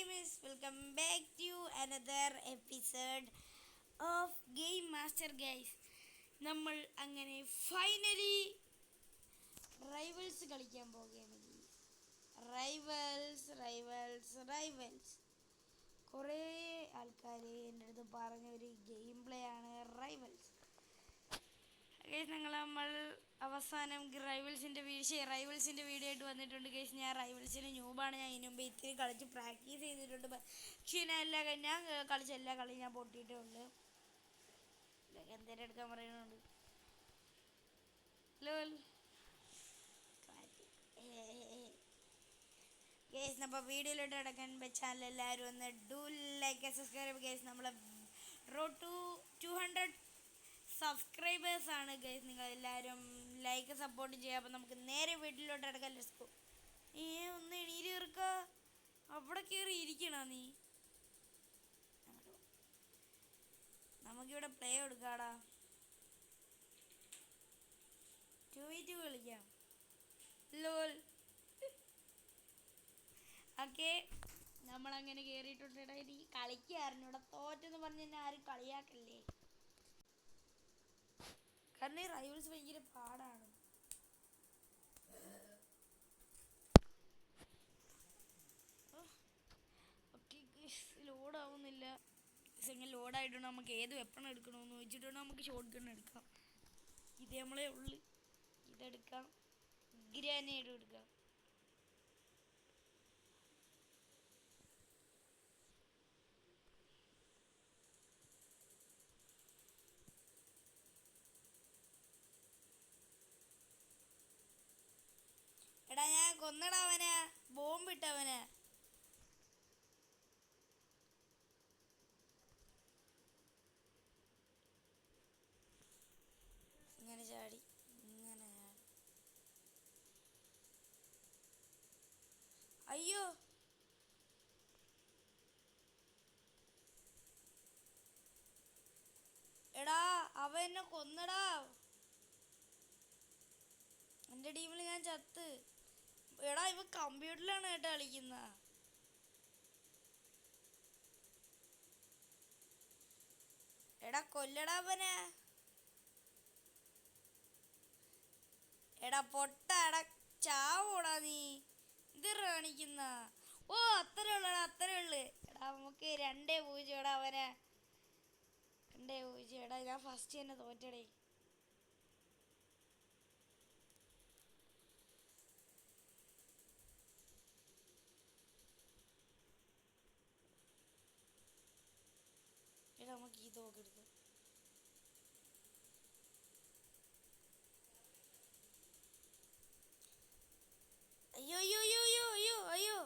gamers, welcome back to another episode of Game Master guys. നമ്മൾ അങ്ങനെ finally rivals കളിക്കാൻ പോവുകയാണ്. റൈവൽസ് കുറേ ആൾക്കാർ എൻ്റെ അടുത്ത് പറഞ്ഞ ഒരു ഗെയിം പ്ലേ ആണ് റൈവൽസ്. ഗൈസ് നമ്മൾ അവസാനം റൈവൽസിൻ്റെ വീഡിയോ ആയിട്ട് വന്നിട്ടുണ്ട് ഗൈസ്. ഞാൻ റൈവൽസിൻ്റെ ന്യൂബാണ്. ഞാൻ ഇതിനു മുമ്പ് ഇത്തിരി കളിച്ച് പ്രാക്ടീസ് ചെയ്തിട്ടുണ്ട്. പക്ഷേ ഞാൻ കളിച്ച എല്ലാ കളിയും ഞാൻ പൊട്ടിയിട്ടേ ഉള്ളൂ. എന്തേലും എടുക്കാൻ പറയുന്നുണ്ട് ഗൈസ്. അപ്പോൾ വീഡിയോയിലോട്ട് കിടക്കാൻ ചാനൽ എല്ലാവരും ഒന്ന് ഡു ലൈക്ക് സബ്സ്ക്രൈബ് ഗൈസ്. നമ്മളെ റോഡ് ടു 200 സബ്സ്ക്രൈബേഴ്സ് ആണ് ഗൈസ്. നിങ്ങളെല്ലാവരും ലൈക്ക് സപ്പോർട്ട് ചെയ്യുക. അപ്പോൾ നമുക്ക് നേരെ വീട്ടിലോട്ട് കിടക്കാൻ ലെസ്കോ. ഒന്ന് എണീറ്റ് കയറുക. അവിടെ കയറി ഇരിക്കണോ നീ? നമുക്കിവിടെ പ്ലേ കൊടുക്കാടാ. 2v2 കളിക്കാം. ലോൽ. ഓക്കെ, നമ്മളങ്ങനെ കയറിയിട്ടുണ്ട്. എനിക്ക് കളിക്കായിരുന്നു ഇവിടെ. തോറ്റെന്ന് പറഞ്ഞ് തന്നെ ആരും കളിയാക്കല്ലേ. കാരണം ഈ റൈവൽസ് ഭയങ്കര പാടാണ്. ലോഡാവുന്നില്ല. ഇങ്ങനെ ലോഡായിട്ടുണ്ട്. നമുക്ക് ഏത് വെപ്പൺ എടുക്കണമെന്ന് വെച്ചിട്ടുണ്ടെങ്കിൽ നമുക്ക് ഷോട്ട് ഗൺ എടുക്കാം. ഇത് നമ്മളെ ഉള്ളു. ഇതെടുക്കാം. ഗ്രാനേഡ് എടുക്കാം. എടാ ഞാൻ കൊന്നടാ അവനെ. ബോംബിട്ടവനെ. ഇങ്ങനെ ചാടി. അയ്യോ, എടാ അവൻ എന്നെ കൊന്നടാ. എൻ്റെ ടീമിൽ ഞാൻ ചത്ത്. എടാ ഇവ കമ്പ്യൂട്ടറിലാണ് കേട്ടോ കളിക്കുന്ന. എടാ കൊല്ലടാ അവനെ. എടാ പൊട്ടാടാ, ചാവോടാ നീ. ഇത് കാണിക്കുന്ന. ഓ അത്രേ ഉള്ളടാ, അത്രേ ഉള്ളു. എടാ നമുക്ക് 2-0. എടാ അവനെ 2-0. എടാ ഞാൻ ഫസ്റ്റ് തന്നെ തോറ്റടേ. എടാ നമുക്ക് ഈ തോക്ക് എടുക്കാം. അയ്യോ അയ്യോ അയ്യോ അയ്യോ അയ്യോ അയ്യോ.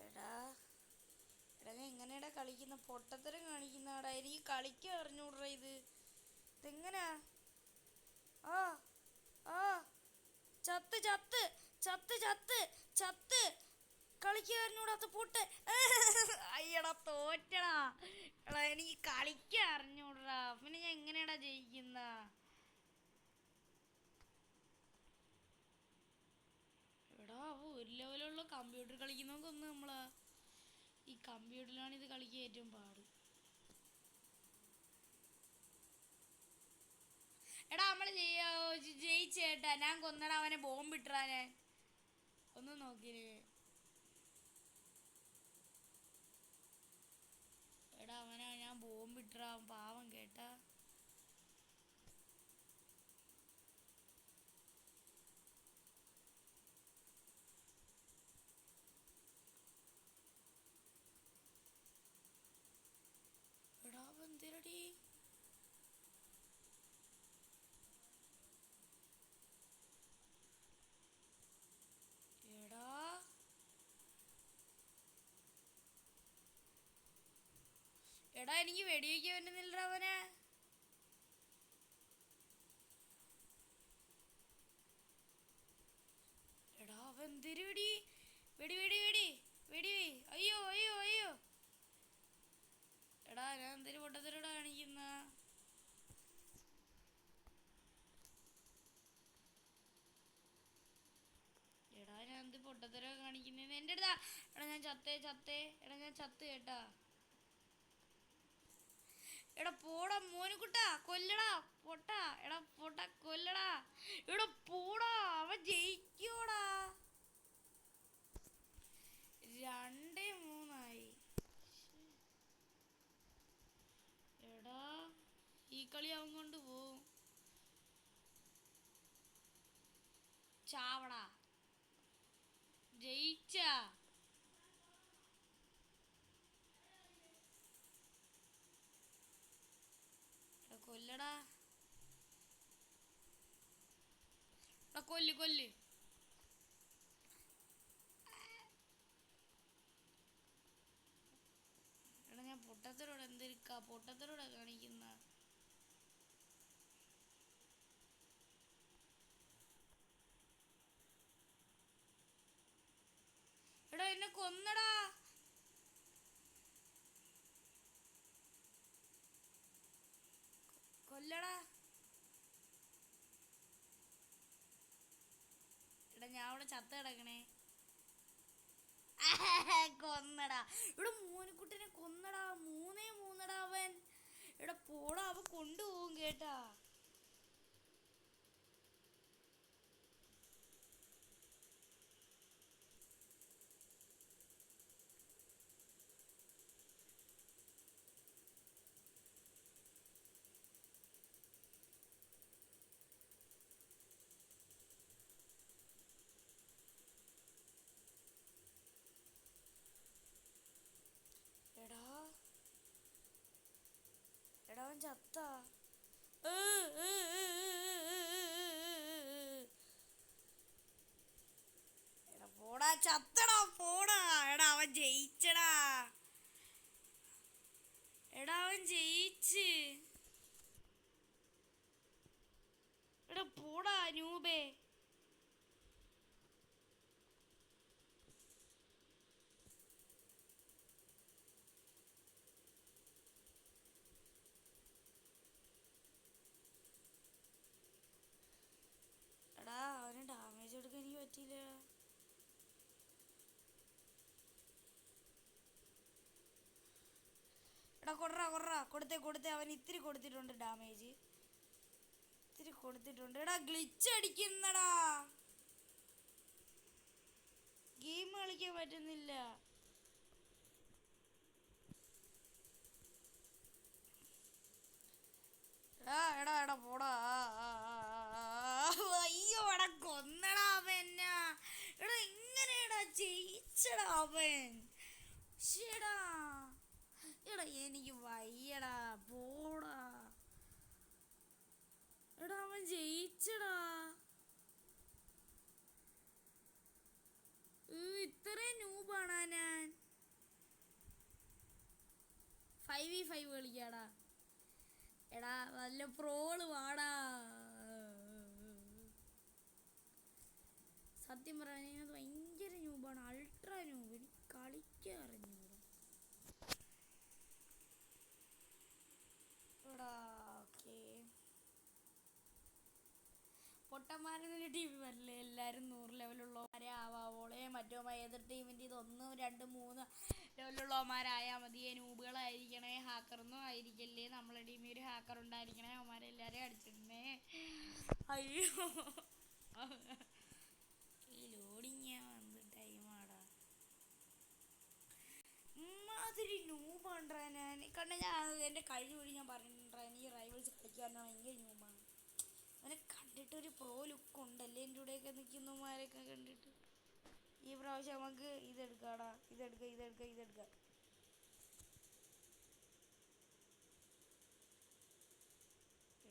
എടാ ഞാൻ എങ്ങനെയാടാ കളിക്കുന്ന? പൊട്ടത്തരം കാണിക്കുന്നടാ. എനിക്ക് കളിക്കാൻ അറിഞ്ഞൂടാ. ഇതെങ്ങനാ? ആ ആ ചത്ത് ചത്ത് ചത്ത് ചത്ത് ചത്ത്. കളിക്കാൻ അറിഞ്ഞൂടാത്ത പൊട്ട്. അയ്യടാ തോറ്റടാ. എടാ എനിക്ക് കളിക്കാൻ അറിഞ്ഞൂടാ. പിന്നെ ഞാൻ എങ്ങനെയാടാ ജയിക്കുന്ന? എടാ ഒരു ലെവലുള്ള കമ്പ്യൂട്ടർ കളിക്കുന്നവർക്ക് ഒന്ന് നമ്മളാ ഈ കമ്പ്യൂട്ടറിലാണ് ഇത് കളിക്കാൻ ഏറ്റവും പാട്. എടാ നമ്മള് ജയിച്ചേട്ടാ. ഞാൻ കൊന്നടാ അവനെ. ബോംബിട്ടാ ഞാൻ. ഒന്ന് നോക്കിയേ. എടാ അവനാ ഞാൻ ബോംബിട്ടാ. പാവം കേട്ടാ. എടാ എന്തിരടി. എടാ എടാ എനിക്ക് വെടിവെക്കാൻ പറ്റുന്നില്ലടാ അവനെ. എടാ അവൻ എന്തിരി വെടി വെടി വെടി വെടി വെടി. അയ്യോ അയ്യോ അയ്യോ. എടാ ഞാൻ എന്തിനു പൊട്ടത്തരടാ കാണിക്കുന്ന? പൊട്ടത്തരൊക്കെ കാണിക്കുന്നേന്ന് എൻ്റെ അടുത്താ. എടാ ഞാൻ ചത്തേ. എടാ ഞാൻ ചത്ത് കേട്ടാ. എടാ പോടാ മോനുകുട്ടാ, കൊല്ലടാ പൊട്ടാ. എടാ പൊട്ട കൊല്ലടാ. എടാ പോടാ, അവൻ ജയിക്കോടാ. 2-3 എടാ ഈ കളി അവൻ കൊണ്ട് പോവും. ചാവടാ. ജയിച്ചാ. എടാ കൊല്ലടാ. എടാ കൊല്ല്. എടാ ഞാൻ പൊട്ടത്തരോട് എന്തിരിക്കാ, പൊട്ടത്തരോടാ കാണിക്കുന്ന. എടാ എന്നെ കൊന്നടാ. കൊല്ലടാ. എടാ ഞാൻ അവിടെ ചത്ത കിടക്കണേ. കൊന്നടാ. ഇവിടെ മോനിക്കുട്ടനെ കൊന്നടാ. 3-3 അവൻ. എടാ പോടാ, അവൻ കൊണ്ടുപോകും കേട്ടാ. എടാ അവൻ ചത്താ. എടാ പോടാ, ചത്തടാ പോടാ. എടാ അവൻ ജയിച്ചടാ. എടാ അവൻ ജയിച്ച്. എടാ പോടാ നൂബേ. എടാ അവന് ഡാമേജ് കൊടുക്കാൻ എനിക്ക് പറ്റിയില്ല. എടാ കൊടുത്തേ. അവൻ ഇത്തിരി കൊടുത്തിട്ടുണ്ട് ഡാമേജ്. ഇത്തിരി കൊടുത്തിട്ടുണ്ട്. എടാ ഗ്ലിച്ച് അടിക്കുന്നടാ. ഗെയിം കളിക്കാൻ പറ്റുന്നില്ല. എടാ പോടാ. അയ്യോ എടാ കൊന്നടാ അവൻ. എടാ എങ്ങനെയാടാ ജയിച്ചടാ അവൻ. ശരിടാ. എടാ എനിക്ക് വയ്യടാ, പോടാ. എടാ അവൻ ജയിച്ചടാ. ഇത്രയും നൂബാണാ ഞാൻ. 5v5 കളിക്കാടാ. എടാ നല്ല പ്രോള് വാടാ. സത്യം പറയാൻ ഭയങ്കര നൂബാണ്, അൾട്രാ നൂബ്. എനിക്ക് കളിക്കാൻ അറിഞ്ഞൂടാ. ഓക്കെ പൊട്ടന്മാരെന്നൊരു ടീം വരില്ലേ, എല്ലാവരും 100 ലെവലുള്ളവന്മാരെ ആവാവോളെ. എതിർ ടീമിൻ്റെ ഇത് 1, 2, 3 ലെവലുള്ളവന്മാരായാൽ മതിയെ. നൂബുകളായിരിക്കണേ, ഹാക്കറൊന്നും ആയിരിക്കല്ലേ. നമ്മളെ ടീമിൽ ഒരു ഹാക്കർ ഉണ്ടായിരിക്കണേ. അവന്മാരെല്ലാവരെയും അടിച്ചിരുന്നേ. അയ്യോ ഈ ലോഡിങ് വന്ന് ടൈമാടാ. ഇമ്മാതിരി നൂബാണ്ടാ ഞാൻ എൻ്റെ കഴിഞ്ഞ വഴി ഞാൻ പറഞ്ഞിട്ടുണ്ടാ. എനിക്ക് റൈവൽസ് കളിക്കാനോ ഭയങ്കര നൂബാണ്. അവനെ കണ്ടിട്ടൊരു പ്രോ ലുക്ക് ഉണ്ടല്ലേ എൻ്റെ കൂടെയൊക്കെ നിൽക്കുന്നവന്മാരെയൊക്കെ കണ്ടിട്ട്. ഈ പ്രാവശ്യം നമുക്ക് ഇതെടുക്കാടാ. ഇതെടുക്കാം.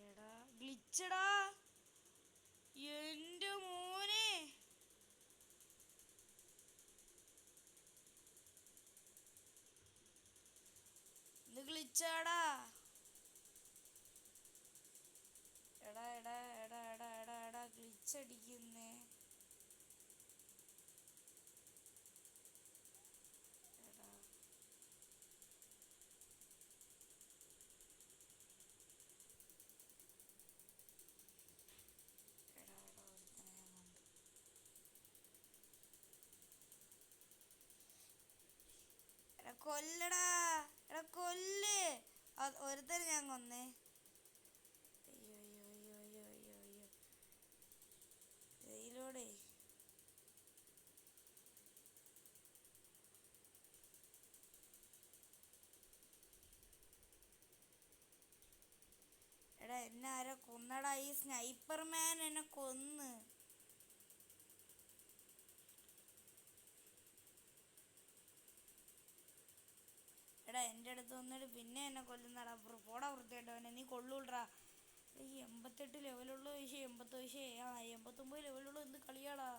എടാ ഗ്ലിച്ചടാ എൻ്റെ മോനെ. ഇത് ഗ്ലിച്ചാടാ. എടാ ഗ്ലിച്ചടിക്കുന്നേ. കൊല്ലടാ. എടാ കൊല്ല്. ഒരുത്തരെ ഞാൻ കൊന്നേ. അയ്യോ അയ്യോ അയ്യോ അയ്യോ അയ്യോ അയ്യോ. ഇതിലൂടെ എടാ എന്നെ ആരോ കൊന്നടാ. ഈ സ്നൈപ്പർ മാൻ എന്നെ കൊന്ന്. എടാ എൻ്റെ അടുത്ത് വന്നിട്ട് പിന്നെ എന്നെ കൊല്ലുന്നടാ. പോടാ വൃത്തിയായിട്ടവനെ. നീ കൊള്ളൂടാ. ഈ 88 ലെവലുള്ള വിഷയം 80 വിഷയം 89 ലെവലുള്ള എന്ത് കളിയാടാ.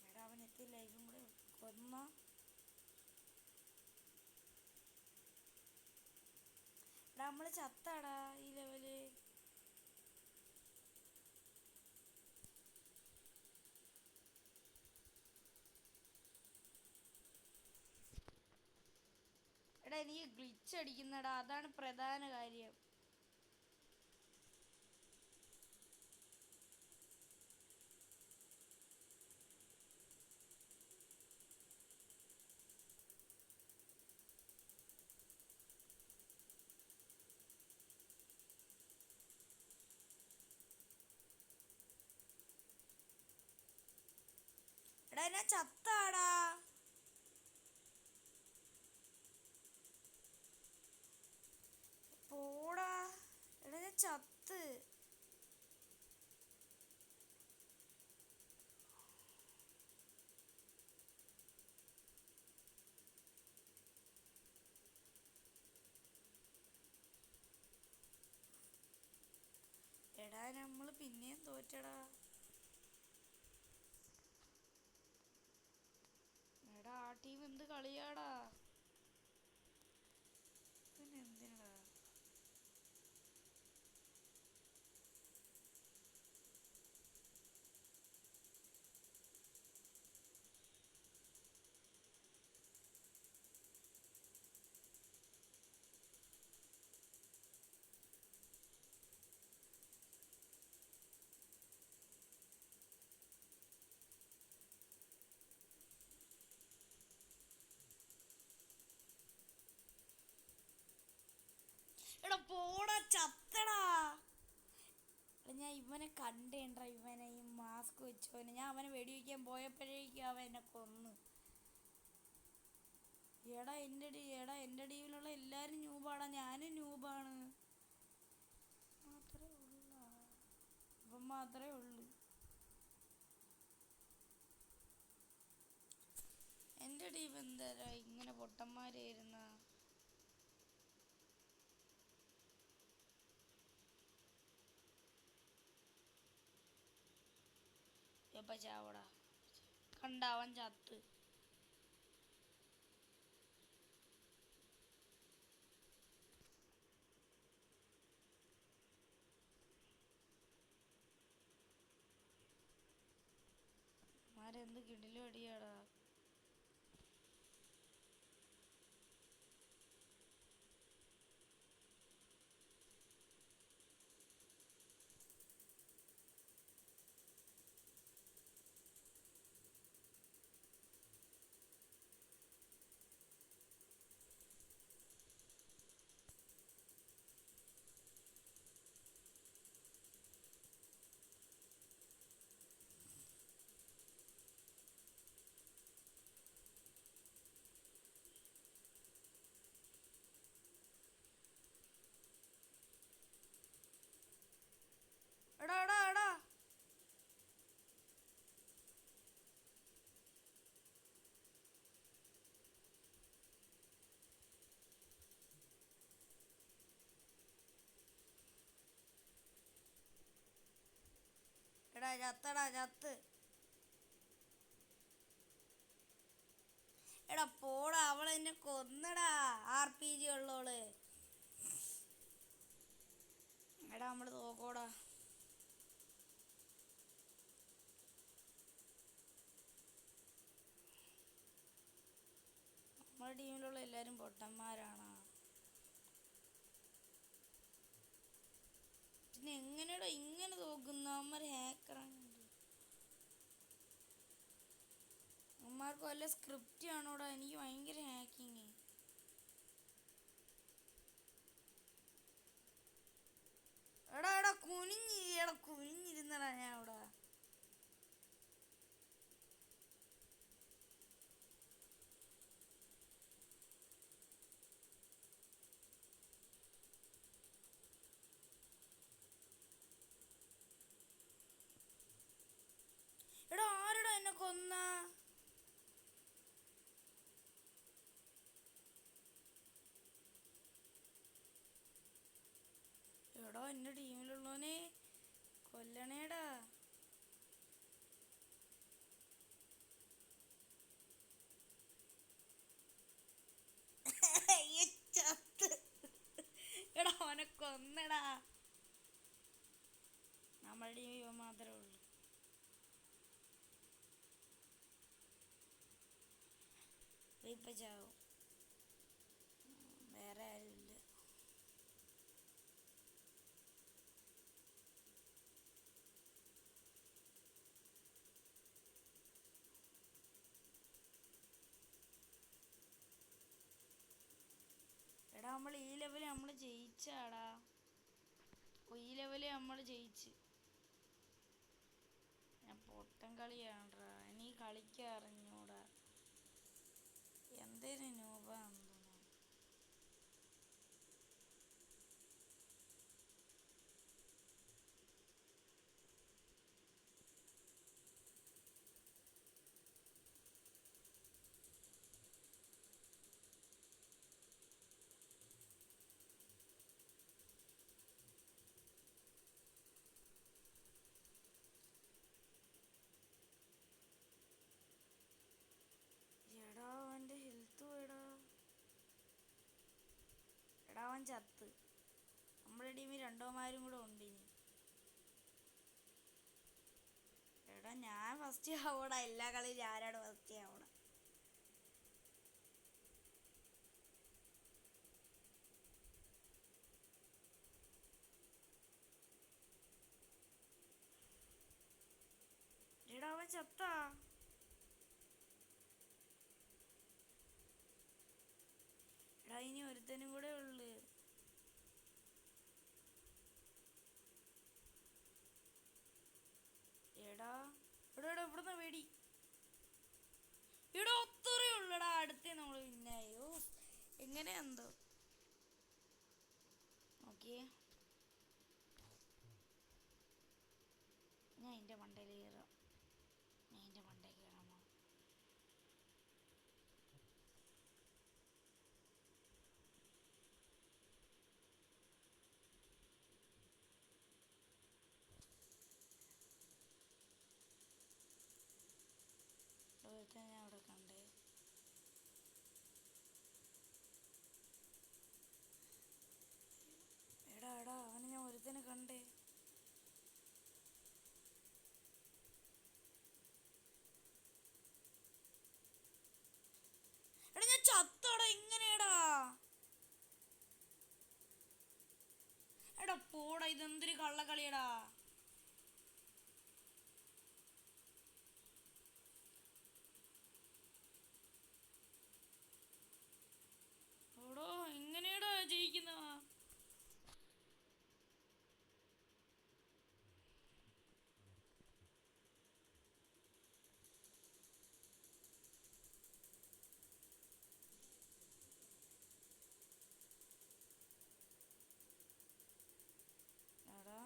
എടാ അവൻ എത്തി ലൈഫും കൂടെ കൊന്ന. എടാ നമ്മള് ചത്താടാ ഈ ലെവല്. എടാ എനിക്ക് ഗ്ലിച്ച് അടിക്കുന്നടാ. അതാണ് പ്രധാന കാര്യം. എടാ ഞാൻ ചത്താടാ. പോടാ. എടാ ഞാൻ ചത്ത്. എടാ നമ്മള് പിന്നെയും തോറ്റടാ. എടാ ആ ടീം എന്ത് കളിയാടാ. പിന്നെ എന്തിനടാ. എടാ പോടാ ചത്തടാ. ഞാൻ ഇവനെ കണ്ടേണ്ടാ. ഇവനെ ഈ മാസ്ക് വെച്ചവനെ ഞാൻ അവനെ വെടിവെക്കാൻ പോയപ്പോഴേക്കും അവൻ എന്നെ കൊന്നു. എടാ എൻ്റെ ടീമിലുള്ള എല്ലാരും ന്യൂബാടാ. ഞാനും ന്യൂബാണ്. മാത്രമേ ഉള്ള ഇവൻ മാത്രമേ ഉള്ളൂ. എൻ്റെ ടീം എന്താ ഇങ്ങനെ പൊട്ടന്മാരായിരുന്ന. എപ്പ ചാവടാ. കണ്ടവൻ ചത്ത്. ആരെന്ത് കിടിലും അടിയാടാ. എടാ എടാ എടാ. എടാ ചത്തടാ ചത്ത്. എടാ പോടാ. അവളെന്നെ കൊന്നടാ. RPG ഉള്ളോള്. എടാ നമ്മള് തോക്കോടാ. നമ്മുടെ ടീമിലുള്ള എല്ലാരും പൊട്ടന്മാരാണ്. പിന്നെ എങ്ങനെയാടാ ഇങ്ങനെ തോക്കുന്ന. അവന്മാര് ഹാക്കറാണ്. അവന്മാർക്ക് വല്ല സ്ക്രിപ്റ്റ് ആണോടാ? എനിക്ക് ഭയങ്കര ഹാക്കിങ്. എടാ എടാ കുനിഞ്ഞിരുന്നടാ ഞാൻ അവിടെ. എടാ ആരെടാ എന്നെ കൊന്ന? എടാ എന്റെ ടീമിലുള്ളവനെ കൊല്ലണേടാ. എടാ അവനെ കൊന്നടാ. നമ്മുടെ ടീം ഇവ മാത്രമേ ഉള്ളൂ. ഇപ്പൊ ചാവും, വേറെ ആരുമില്ല. എടാ നമ്മൾ ഈ ലെവല് നമ്മൾ ജയിച്ചാടാ. ഈ ലെവല് നമ്മൾ ജയിച്ച്. ഞാൻ പൊട്ടൻ കളിയാണ്ടാ. എനിക്ക് കളിക്കാൻ അറിഞ്ഞൂടാ. എന്തേലും നോബാന്ന് തോന്നുന്നു. എടാ അവൻ്റെ ഹെൽത്ത് പോയടാ. എടാ അവൻ ചത്ത്. നമ്മുടെ ടീമിൽ രണ്ടോമാരും കൂടെ ഉണ്ട് ഇനി. എടാ ഞാൻ ഫസ്റ്റ് ആവൂടാ. എല്ലാ കളിയും ഞാനാണ് ഫസ്റ്റ് ആവൂടാ. എടാ അവൻ ചത്താ. എടാ ഇനി ഒരുത്തനും കൂടെ ഉള്ളു. എടാ എടാ എടാ ഇവിടുന്ന് വേടി. ഇവിടെ ഒത്തറേ ഉള്ളടാ. അടുത്തേ നമ്മള് പിന്നായോ എങ്ങനെയാന്തോ. നോക്കിയേ, ഞാൻ എൻ്റെ മണ്ടയിൽ കയറാം. ഞാൻ എൻ്റെ മണ്ടയിൽ കയറാമോ? ഒരുത്തൻ ഞാൻ അവിടെ കണ്ടേ. എടാ എടാ അവനെ ഞാൻ ഒരുത്തനെ കണ്ടേ. എടാ ഞാൻ ചത്തടാ. എങ്ങനെയാടാ? എടാ പോടാ. ഇതെന്തൊരു കള്ളക്കളിയടാ. എടോ എങ്ങനെയാടാ ജയിക്കുന്ന? എടാ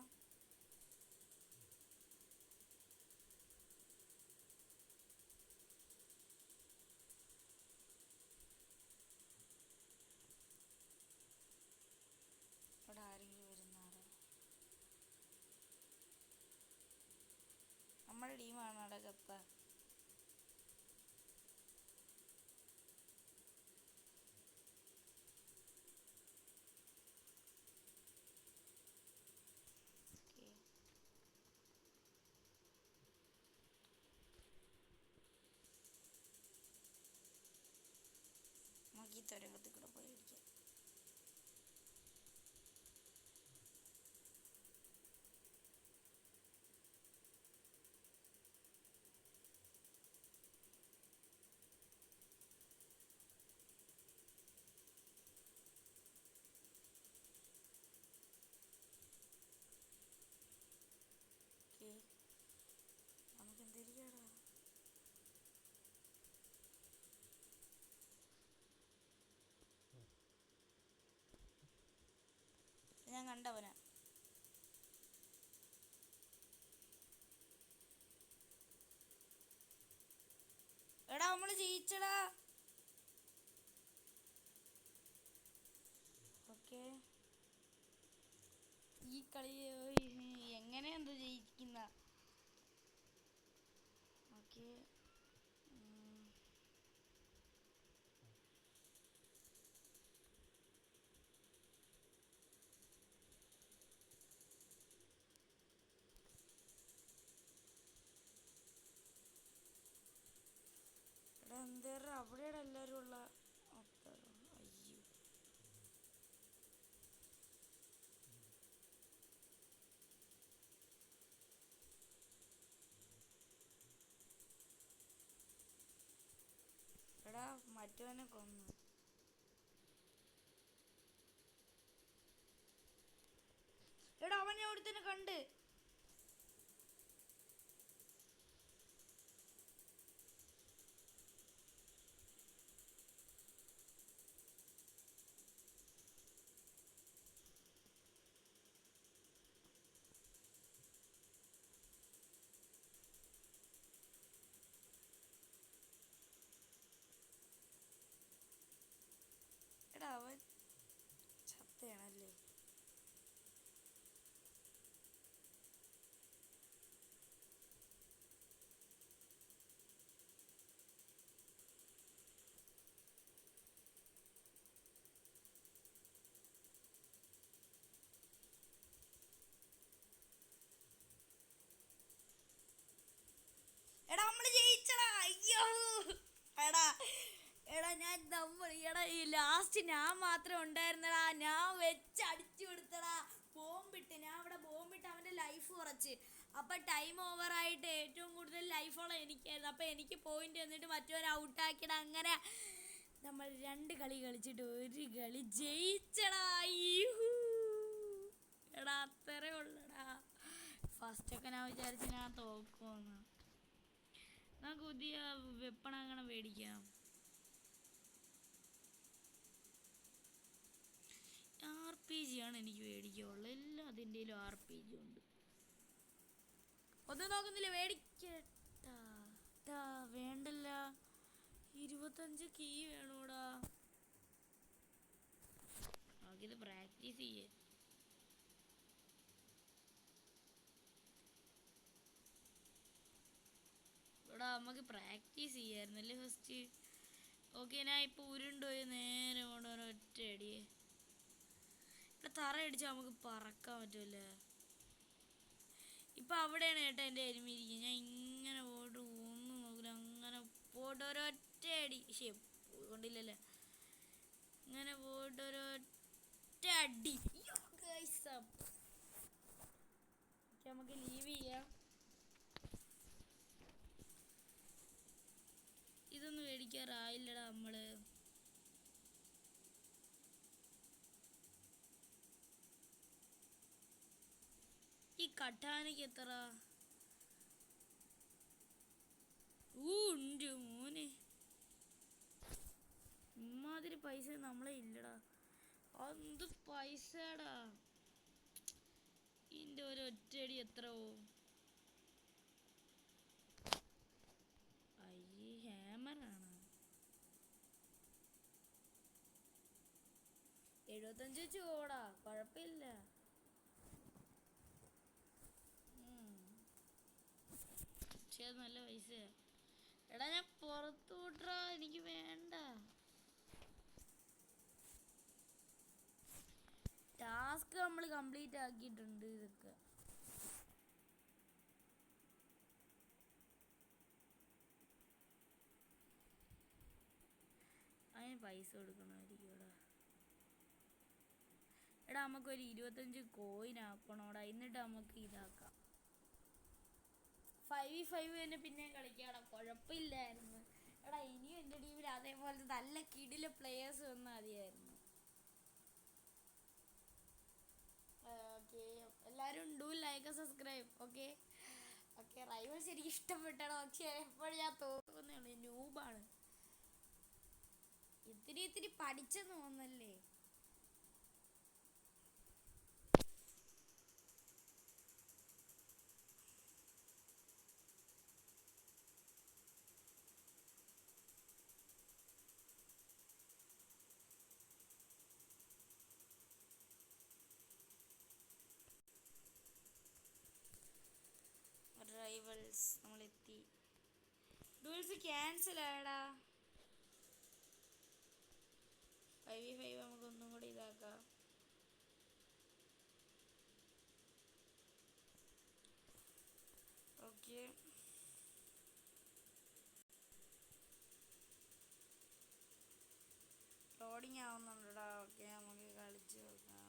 ഇവിടെ ആരെങ്കിലും വരുന്നാടാ. നമ്മുടെ ടീമാണ് അവിടെ ചത്ത. നമുക്ക് ഈ തുരങ്കത്തിൽ കൂടെ പോയി അടിക്കാം. ഞാൻ കണ്ടവനാ. എടാ നമ്മള് ജയിച്ചടാ. ഓക്കെ, ഈ കളി എങ്ങനെയെന്തോ ജയിക്കുന്ന. ഓക്കെ, എടാ എന്തേറെ അവിടെയാണ് എല്ലാരും ഉള്ള. അയ്യോ, എടാ മറ്റവനെ കൊന്നു. എടാ അവനെ അവിടെ തന്നെ കണ്ട്. എടാ അവൻ ചത്തയാണല്ലേ. എടാ നമ്മള് ജയിച്ചടാ. അയ്യോ എടാ, എടാ ഞാൻ എടാ ഈ ലാസ്റ്റ് ഞാൻ മാത്രം ഉണ്ടായിരുന്നടാ. ഞാൻ വെച്ചടിച്ചു കൊടുത്തടാ. ബോംബിട്ട്, ഞാൻ അവിടെ ബോംബിട്ട് അവന്റെ ലൈഫ് കുറച്ച്. അപ്പൊ ടൈം ഓവറായിട്ട് ഏറ്റവും കൂടുതൽ ലൈഫുള്ള എനിക്കായിരുന്നു. അപ്പൊ എനിക്ക് പോയിന്റ് എന്നിട്ട് മറ്റവൻ ഔട്ടാക്കിയടാ. അങ്ങനെ നമ്മൾ 2 കളി കളിച്ചിട്ട് 1 കളി ജയിച്ചടാ. എടാ അത്രേ ഉള്ളടാ. ഫസ്റ്റൊക്കെ ഞാൻ വിചാരിച്ചു ഞാൻ തോക്കുമെന്ന്. നമുക്ക് പുതിയ വെപ്പൺ അങ്ങനെ മേടിക്കാം. RPG ആണ് എനിക്ക് മേടിക്കാനുള്ളത്. എല്ലാം അതിൻ്റെയിലും RPG ഉണ്ട്. ഒന്നും നോക്കുന്നില്ല, മേടിക്കട്ടാ. വേണ്ടല്ല, 25 കീ വേണോടാ. നമുക്കിത് പ്രാക്ടീസ് ചെയ്യേ. ഇവിടെ നമുക്ക് പ്രാക്ടീസ് ചെയ്യായിരുന്നല്ലേ ഫസ്റ്റ്. ഓക്കെ, ഞാൻ ഇപ്പോൾ ഉരുണ്ടുപോയി നേരെ കൊണ്ട് ഒറ്റ അടിയേ. ഇവിടെ തറ അടിച്ചാൽ നമുക്ക് പറക്കാൻ പറ്റുമല്ലേ. ഇപ്പം അവിടെയാണ് കേട്ടോ എൻ്റെ എരുമി ഇരിക്കുന്നത്. ഞാൻ ഇങ്ങനെ പോയിട്ട് ഒന്നും നോക്കില്ല, അങ്ങനെ പോയിട്ട് ഒരൊറ്റ അടി. കൊണ്ടില്ലല്ലേ, ഇങ്ങനെ പോയിട്ട് ഒരൊറ്റ അടി. നമുക്ക് ലീവ് ചെയ്യാം. ഇതൊന്നും മേടിക്കാറായില്ലടാ നമ്മള്. ഈ കട്ടാനയ്ക്ക് എത്ര? ഉണ്ട് മോനെ, ഇമ്മാതിരി പൈസ നമ്മളെ ഇല്ലടാ. എന്ത് പൈസടാ. ഇതിൻ്റെ ഒരു ഒറ്റയടി എത്ര പോവും? അയ്യേ, ഹാമറാണ്. 75 വെച്ച് പോടാ, കുഴപ്പമില്ല. പക്ഷെ അത് നല്ല പൈസയാ. എടാ ഞാൻ പുറത്തു വിട്രാ, എനിക്ക് വേണ്ട. ടാസ്ക് നമ്മൾ കംപ്ലീറ്റ് ആക്കിയിട്ടുണ്ട്. ഇതൊക്കെ അതിന് പൈസ കൊടുക്കണമായിരിക്കും. എടാ നമുക്കൊരു 25 കോയിൻ ആക്കണോടാ, എന്നിട്ട് നമുക്ക് ഇതാക്കാം. 5v5 തന്നെ പിന്നെ കളിക്കാടാ, കുഴപ്പമില്ലായിരുന്നു. എടാ ഇനിയും എൻ്റെ ടീമിൽ അതേപോലെ നല്ല കിടില പ്ലേയേഴ്സ് വന്നാൽ മതിയായിരുന്നു. ഓക്കെ, എല്ലാവരും do like subscribe. Okay okay, rivals എനിക്ക് ഇഷ്ടപ്പെട്ടടാ. പക്ഷേ എപ്പോഴും ഞാൻ തോന്നുന്നേ ഉള്ളൂ, നൂബാണ്. ഇത്തിരി പഠിച്ചെന്ന് തോന്നല്ലേ. റൈവൽസ് നമ്മളെത്തി. ഡുവൽസ് ക്യാൻസൽ ആയടാ. 5v5 നമുക്ക് ഒന്നും കൂടി ഇതാക്കാം. Okay, loading ആവുന്നുണ്ടടാ. ഓക്കെ, നമുക്ക് കളിച്ച് നോക്കാം.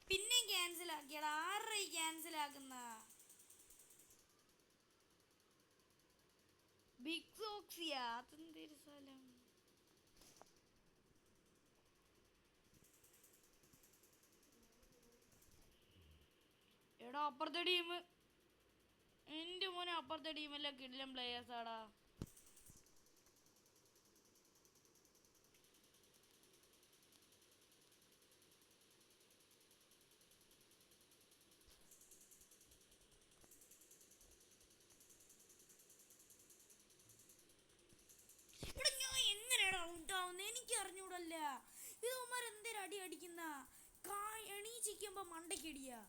പിന്നെയും ക്യാൻസൽ ആക്കിയടാ. ആരുടെ ക്യാൻസൽ ആക്കുന്ന? ബിഗ് സോക്സിയ, അതെന്തൊരു സ്ഥലം? എടാ അപ്പുറത്തെ ടീം, എൻ്റെ മോനെ അപ്പുറത്തെ ടീമെല്ലാം കിടിലൻ പ്ലേയേഴ്സ് ആടാ. ഇവിടെ ഞാൻ എങ്ങനെയാണ് ഔട്ട് ആവുന്നത് എനിക്ക് അറിഞ്ഞൂടല്ല. ഇവന്മാർ എന്തേലും അടി അടിക്കുന്ന എണീച്ചിരിക്കുമ്പോ മണ്ടയ്ക്കടിയാ.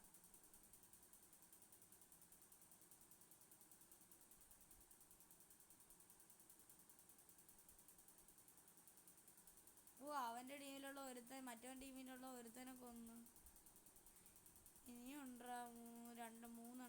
ഓ, അവന്റെ ടീമിലുള്ള ഒരുത്തൻ മറ്റവൻ ടീമിലുള്ള ഒരുത്തനെ കൊന്നു. ഇനിയുണ്ടാ 2-3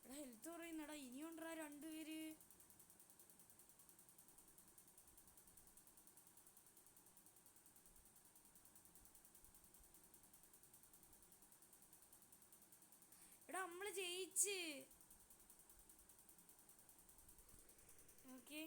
എടാ ഹെൽത്ത് പറയുന്നടാ. ഇനിയുണ്ടാ 2 പേര്. എടാ നമ്മള് ജയിച്ച്. ഓക്കെ,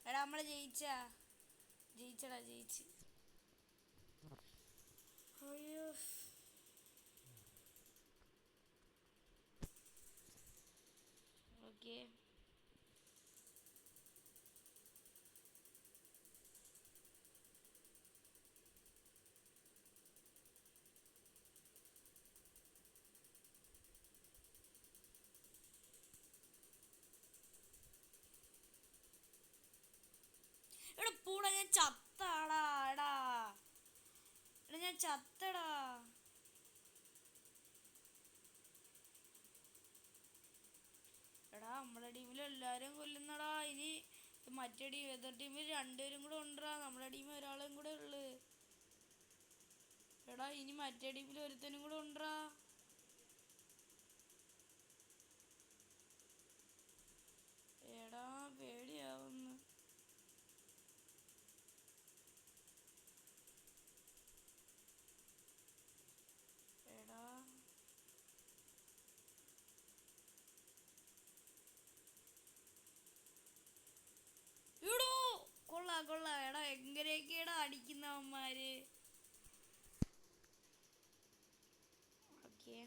എടാ നമ്മള് ജയിച്ചടാ, ജയിച്ച്. അയ്യോ, ഓക്കെ. എടാ പൂടാ, ഞാൻ ചത്താടാ. എടാ ഞാൻ ചത്തടാ. എടാ നമ്മളെ ടീമിൽ എല്ലാരും കൊല്ലുന്നടാ. ഇനി മറ്റേ ടീം എതിർ ടീമിൽ 2 പേരും കൂടെ ഉണ്ടാ. നമ്മളെ ടീമിൽ ഒരാളും കൂടെ ഉള്ളു. എടാ ഇനി മറ്റേ ടീമിൽ ഒരുത്തനും കൂടെ ഉണ്ടാ. എടാ പേടിയാവുന്നു. എടാ ഇടോ, കൊള്ളാം. എടാ എങ്ങനെയൊക്കെയാടാ അടിക്കുന്നവന്മാര്. ഓക്കെ,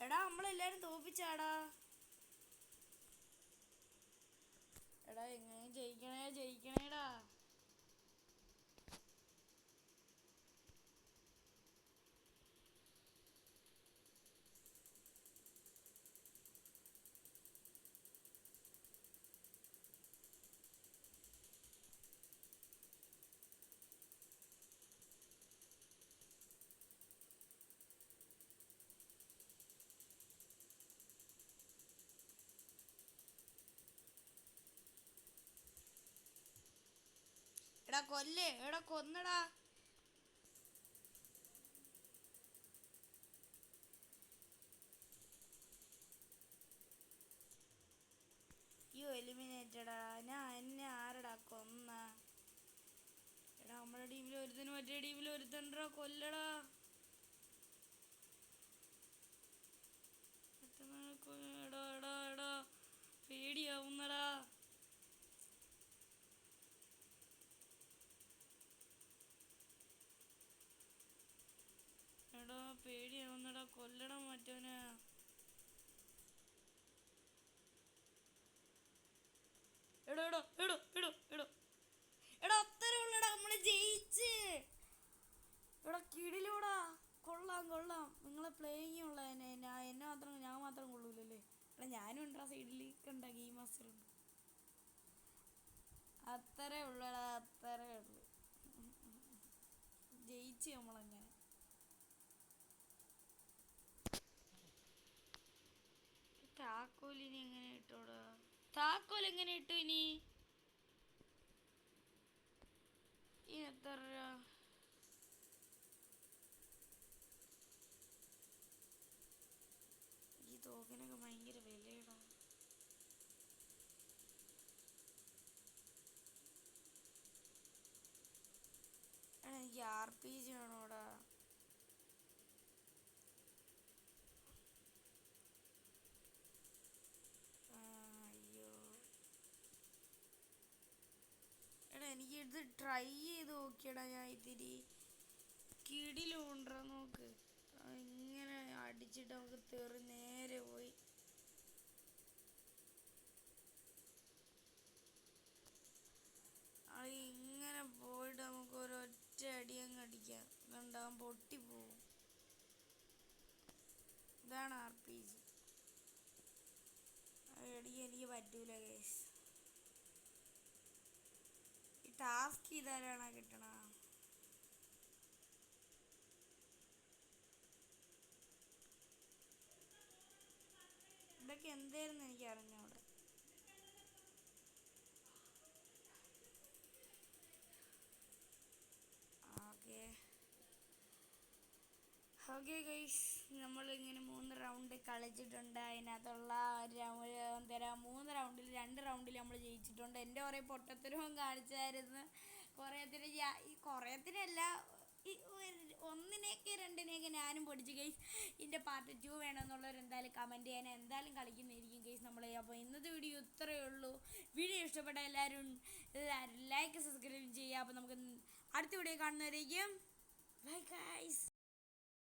എടാ നമ്മളെല്ലാരും തോപ്പിച്ചാടാ. എടാ എങ്ങനെ ജയിക്കണേടാ. എടാ കൊല്ലേ, എടാ കൊന്നടാ. യു എലിമിനേറ്റഡാ. എന്നെ ആരടാ കൊന്ന? എടാ നമ്മുടെ ടീമിൽ ഒരുത്തന് മറ്റേ ടീമിൽ ഒരുത്തണ്ടാ, കൊല്ലടാ. എടാ എടാ എടാ പേടിയാവുന്നടാ. എടാ പേടിയാവുന്നടാ, കൊല്ലണം മറ്റവന്. എടോ എടോ എടോ എടോ എടോ എടാ അത്തരമുള്ളടാ, നമ്മള് ജയിച്ച്. എടാ കിടിലൂടാ, കൊള്ളാം കൊള്ളാം. നിങ്ങളെ പ്ലേയിങ് ഉള്ള ഞാൻ മാത്രം കൊള്ളൂലല്ലേ. എടാ ഞാനും ഉണ്ടാ സൈഡിൽ കണ്ട ഗെയിം മാസ്റ്റർ ഉണ്ട്. അത്രേ ഉള്ളടാ, അത്രേ ഉള്ളു. ജയിച്ച് നമ്മളങ്ങനെ. താക്കോലിനി എങ്ങനെ ഇട്ടോടാ? താക്കോൽ എങ്ങനെ ഇട്ടു ഇനി? എത്ര രൂപ? ഈ തോക്കിനൊക്കെ ഭയങ്കര വിലയടാ. എടാ എനിക്ക് RPG വേണോടാ. അയ്യോ എടാ എനിക്ക് ഇത് ട്രൈ ചെയ്ത് നോക്കിയടാ. ഞാൻ ഇത്തിരി കിടിലുണ്ടാ നോക്ക്. ഇങ്ങനെ അടിച്ചിട്ട് നമുക്ക് തെറി നേരെ പോയി. ഇങ്ങനെ പോയിട്ട് നമുക്ക് ഒരൊറ്റ അടിയങ്ങ് അടിക്കാം. കണ്ടാൻ പൊട്ടിപ്പോവും. ഇതാണ് RPG. എനിക്ക് പറ്റൂല ഗൈസ്. ഈ ടാസ്ക് ചെയ്താലാണ് കിട്ടണ. ഇതൊക്കെ എന്തായിരുന്നു എനിക്ക് അറിഞ്ഞൂടെ. ഓക്കെ ഗൈസ്, നമ്മളിങ്ങനെ 3 റൗണ്ട് കളിച്ചിട്ടുണ്ട്. അതിനകത്തുള്ള 3 റൗണ്ടിൽ 2 റൗണ്ടിൽ നമ്മൾ ജയിച്ചിട്ടുണ്ട്. എൻ്റെ കുറേ പൊട്ടത്തരവും കാണിച്ചായിരുന്നു. കുറേത്തിനല്ല, ഒന്നിനെയൊക്കെ രണ്ടിനെയൊക്കെ ഞാനും പൊടിച്ചു ഗൈസ്. ഇതിൻ്റെ പാർട്ട് 2 വേണമെന്നുള്ളവർ എന്തായാലും കമൻറ്റ് ചെയ്യാൻ. എന്തായാലും കളിക്കുന്നതായിരിക്കും ഗൈസ് നമ്മൾ. അപ്പോൾ ഇന്നത്തെ വീഡിയോ ഇത്രയേ ഉള്ളൂ. വീഡിയോ ഇഷ്ടപ്പെട്ട എല്ലാവരും ലൈക്ക് സബ്സ്ക്രൈബ് ചെയ്യുക. അപ്പോൾ നമുക്ക് അടുത്ത വീഡിയോ കാണുന്നവരേക്കും ബൈ ഗൈസ്.